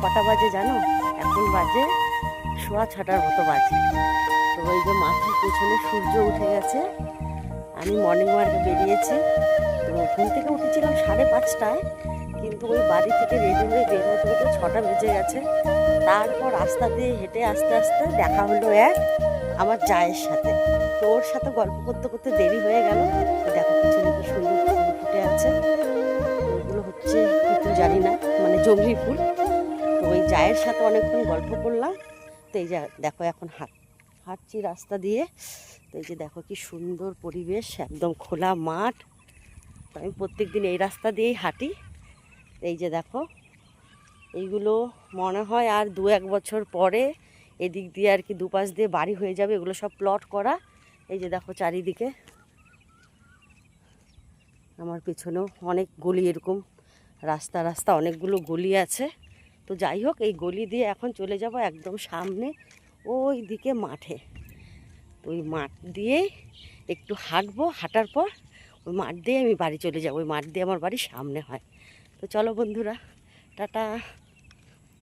কটা বাজে জানো? এখন বাজে 6:15 মতো বাজে। তো ওই যে মাথার পেছনে সূর্য উঠে গেছে। আমি মর্নিং ওয়ার্কে বেরিয়েছি। তো ঘুম থেকে উঠেছিলাম 5:30টায়, কিন্তু ওই বাড়ি থেকে রেডি হয়ে বের হতে হতে 6টা বেজে গেছে। তারপর রাস্তা দিয়ে হেঁটে আস্তে আস্তে দেখা হলো আমার জায়ের সাথে। তো ওর সাথে গল্প করতে করতে দেরি হয়ে গেল। তো দেখো পিছনে কি সুন্দর ফুল ফুটে আছে। ওইগুলো হচ্ছে কি ফুল জানি না, মানে জংলি ফুল। তো ওই জায়ের সাথে অনেকক্ষণ গল্প করলাম। তো এই যে দেখো এখন হাঁটছি রাস্তা দিয়ে। তো এই যে দেখো কি সুন্দর পরিবেশ, একদম খোলা মাঠ। তো আমি প্রত্যেকদিন এই রাস্তা দিয়েই হাঁটি। এই যে দেখো এইগুলো মনে হয় আর 2-1 বছর পরে এদিক দিয়ে আর কি দুপাশ দিয়ে বাড়ি হয়ে যাবে। এগুলো সব প্লট করা। এই যে দেখো চারিদিকে আমার পেছনেও অনেক গলি, এরকম রাস্তা রাস্তা অনেকগুলো গলি আছে। তো যাই হোক, এই গলি দিয়ে এখন চলে যাব একদম সামনে ওই দিকে মাঠে। তো ওই মাঠ দিয়ে একটু হাঁটবো, হাঁটার পর ওই মাঠ দিয়ে আমি বাড়ি চলে যাব। ওই মাঠ দিয়ে আমার বাড়ির সামনে হয়। তো চলো বন্ধুরা, টাটা।